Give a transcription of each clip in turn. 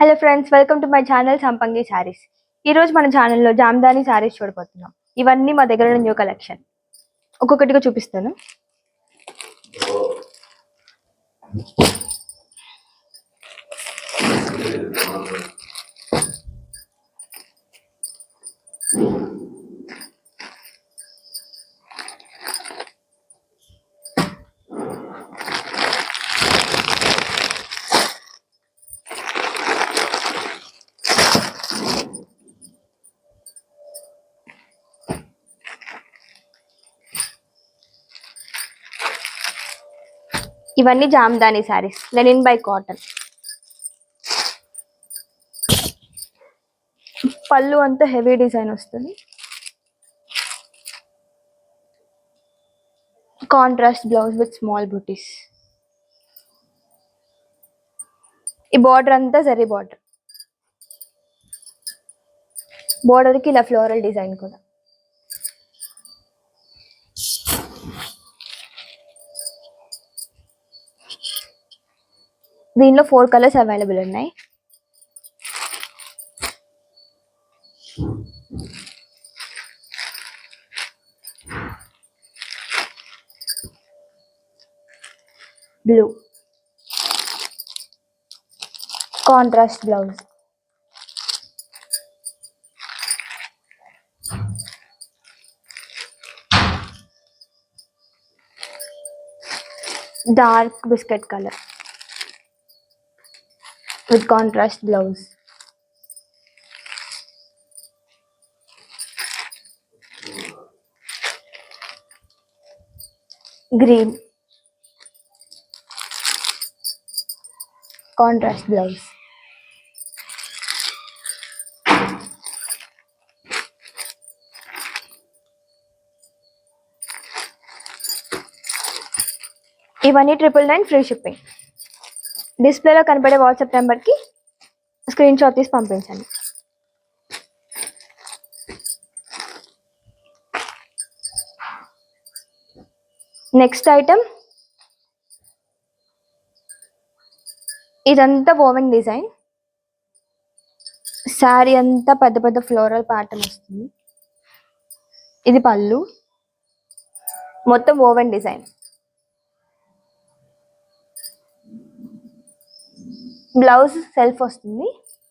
Hello friends, welcome to my channel సంపంగి శారీస్. ఈ రోజు మన ఛానల్లో జామ్దాని శారీస్ చూడబోతున్నాం. ఇవన్నీ మా దగ్గర న్యూ కలెక్షన్. ఒక్కొక్కటిగా చూపిస్తాను. ఇవన్నీ Jamdani saris, Lenin by cotton. పళ్ళు అంతా హెవీ డిజైన్ వస్తుంది. కాంట్రాస్ట్ బ్లౌజ్ విత్ స్మాల్ బూటీస్. ఈ బార్డర్ అంతా జరీ బార్డర్. బార్డర్ కి ఇలా ఫ్లోరల్ డిజైన్ కూడా. దీనిలో 4 కలర్స్ అవైలబుల్ ఉన్నాయి. Blue contrast blouse. Dark biscuit colour with contrast blouse. Green contrast blouse. ఇవన్నీ 999 ఫ్రీ షిప్పింగ్. డిస్ప్లేలో కనపడే వాట్సాప్ నెంబర్కి స్క్రీన్ షాట్ తీసి పంపించండి. నెక్స్ట్ ఐటమ్, ఇదంతా ఓవెన్ డిజైన్. శారీ అంతా పెద్ద పెద్ద ఫ్లోరల్ ప్యాటర్న్ వస్తుంది. ఇది పళ్ళు, మొత్తం ఓవెన్ డిజైన్. బ్లౌజ్ సెల్ఫ్ వస్తుంది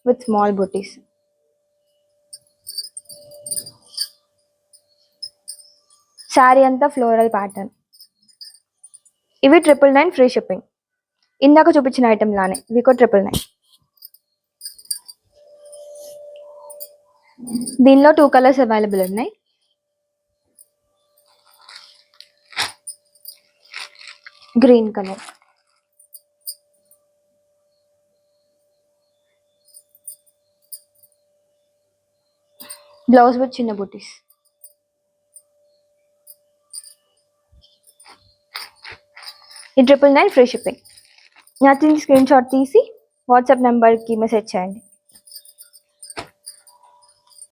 విత్ స్మాల్ బూటీస్. శారీ అంతా ఫ్లోరల్ ప్యాటర్న్. ఇవి 999 ఫ్రీ షిప్పింగ్. ఇందాక చూపించిన ఐటమ్ లానే వికో 999. దీనిలో 2 కలర్స్ అవైలబుల్ ఉన్నాయి. Green colour. బ్లౌజ్ విత్ చిన్న బూటీస్. ఈ 999 ఫ్రీ షిప్పింగ్. నచ్చిన స్క్రీన్ షాట్ తీసి వాట్సాప్ నెంబర్కి మెసేజ్ చేయండి.